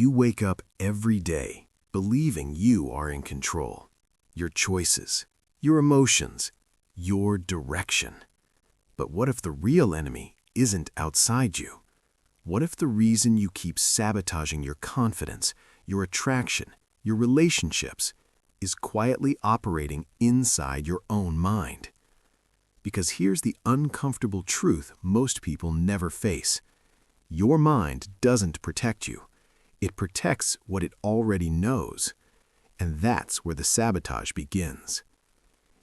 You wake up every day believing you are in control. Your choices, your emotions, your direction. But what if the real enemy isn't outside you? What if the reason you keep sabotaging your confidence, your attraction, your relationships, is quietly operating inside your own mind? Because here's the uncomfortable truth most people never face. Your mind doesn't protect you. It protects what it already knows. And that's where the sabotage begins.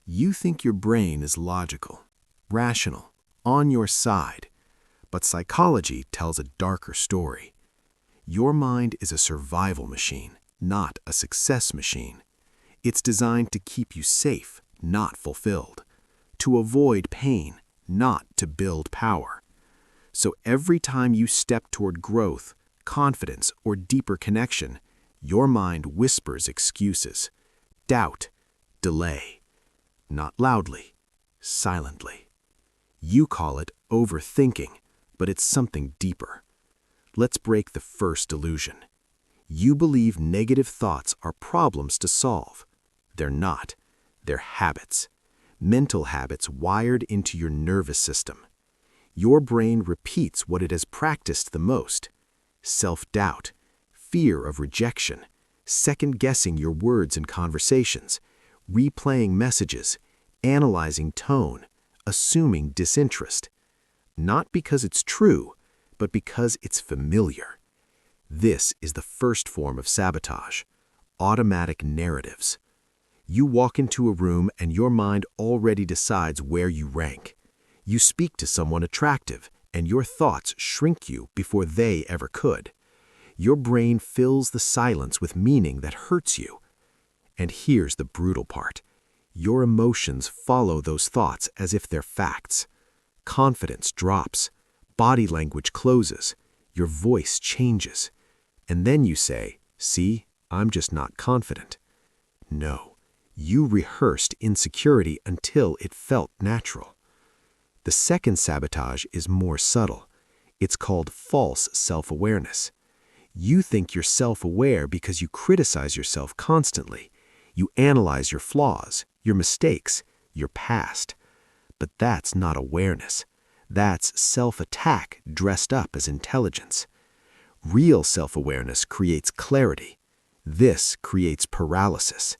You think your brain is logical, rational, on your side. But psychology tells a darker story. Your mind is a survival machine, not a success machine. It's designed to keep you safe, not fulfilled. To avoid pain, not to build power. So every time you step toward growth, confidence, or deeper connection, your mind whispers excuses, doubt, delay. Not loudly, silently. You call it overthinking, but it's something deeper. Let's break the first illusion. You believe negative thoughts are problems to solve. They're not. They're habits. Mental habits wired into your nervous system. Your brain repeats what it has practiced the most. Self-doubt, fear of rejection, second-guessing your words in conversations, replaying messages, analyzing tone, assuming disinterest. Not because it's true, but because it's familiar. This is the first form of sabotage, automatic narratives. You walk into a room and your mind already decides where you rank. You speak to someone attractive, and your thoughts shrink you before they ever could. Your brain fills the silence with meaning that hurts you. And here's the brutal part. Your emotions follow those thoughts as if they're facts. Confidence drops, body language closes, your voice changes. And then you say, "See, I'm just not confident." No, you rehearsed insecurity until it felt natural. The second sabotage is more subtle. It's called false self-awareness. You think you're self-aware because you criticize yourself constantly. You analyze your flaws, your mistakes, your past. But that's not awareness. That's self-attack dressed up as intelligence. Real self-awareness creates clarity. This creates paralysis.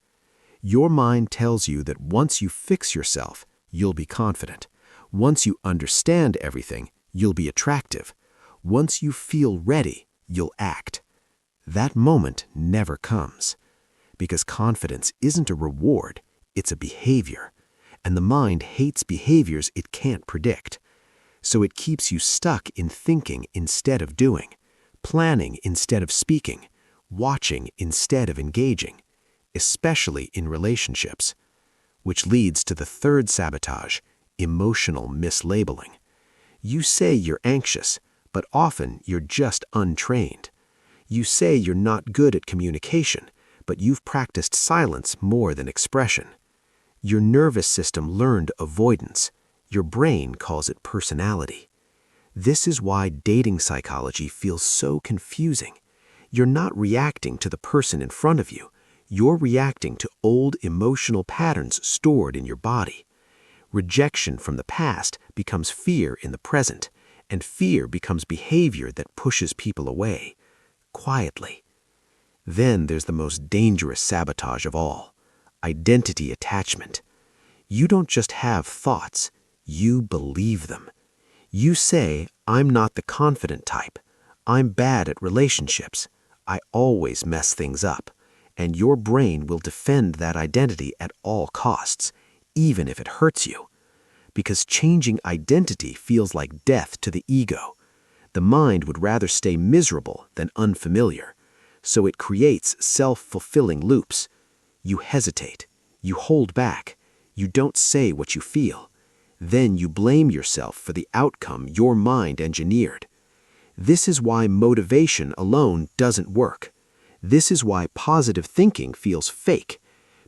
Your mind tells you that once you fix yourself, you'll be confident. Once you understand everything, you'll be attractive. Once you feel ready, you'll act. That moment never comes. Because confidence isn't a reward, it's a behavior. And the mind hates behaviors it can't predict. So it keeps you stuck in thinking instead of doing, planning instead of speaking, watching instead of engaging, especially in relationships. Which leads to the third sabotage, emotional mislabeling. You say you're anxious, but often you're just untrained. You say you're not good at communication, but you've practiced silence more than expression. Your nervous system learned avoidance. Your brain calls it personality. This is why dating psychology feels so confusing. You're not reacting to the person in front of you. You're reacting to old emotional patterns stored in your body. Rejection from the past becomes fear in the present, and fear becomes behavior that pushes people away, quietly. Then there's the most dangerous sabotage of all, identity attachment. You don't just have thoughts, you believe them. You say, "I'm not the confident type. I'm bad at relationships. I always mess things up." And your brain will defend that identity at all costs, even if it hurts you. Because changing identity feels like death to the ego. The mind would rather stay miserable than unfamiliar. So it creates self-fulfilling loops. You hesitate. You hold back. You don't say what you feel. Then you blame yourself for the outcome your mind engineered. This is why motivation alone doesn't work. This is why positive thinking feels fake,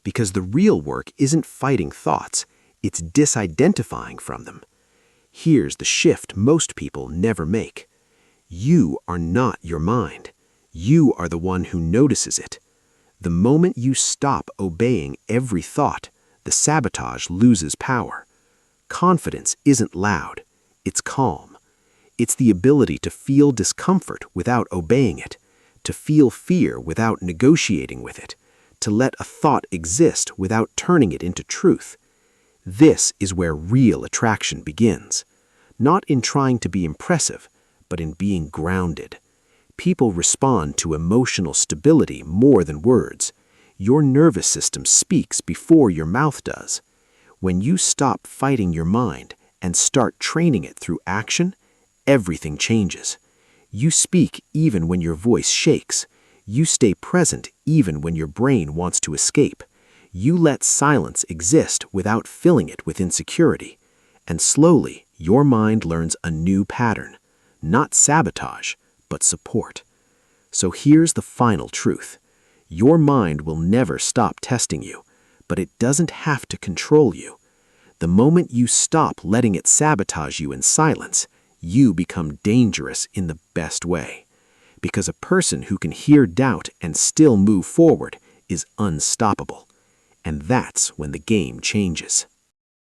because the real work isn't fighting thoughts, it's disidentifying from them. Here's the shift most people never make. You are not your mind. You are the one who notices it. The moment you stop obeying every thought, the sabotage loses power. Confidence isn't loud, it's calm. It's the ability to feel discomfort without obeying it, to feel fear without negotiating with it, to let a thought exist without turning it into truth. This is where real attraction begins, not in trying to be impressive, but in being grounded. People respond to emotional stability more than words. Your nervous system speaks before your mouth does. When you stop fighting your mind and start training it through action, everything changes. You speak even when your voice shakes. You stay present even when your brain wants to escape. You let silence exist without filling it with insecurity. And slowly, your mind learns a new pattern. Not sabotage, but support. So here's the final truth. Your mind will never stop testing you, but it doesn't have to control you. The moment you stop letting it sabotage you in silence, you become dangerous in the best way. Because a person who can hear doubt and still move forward is unstoppable. And that's when the game changes.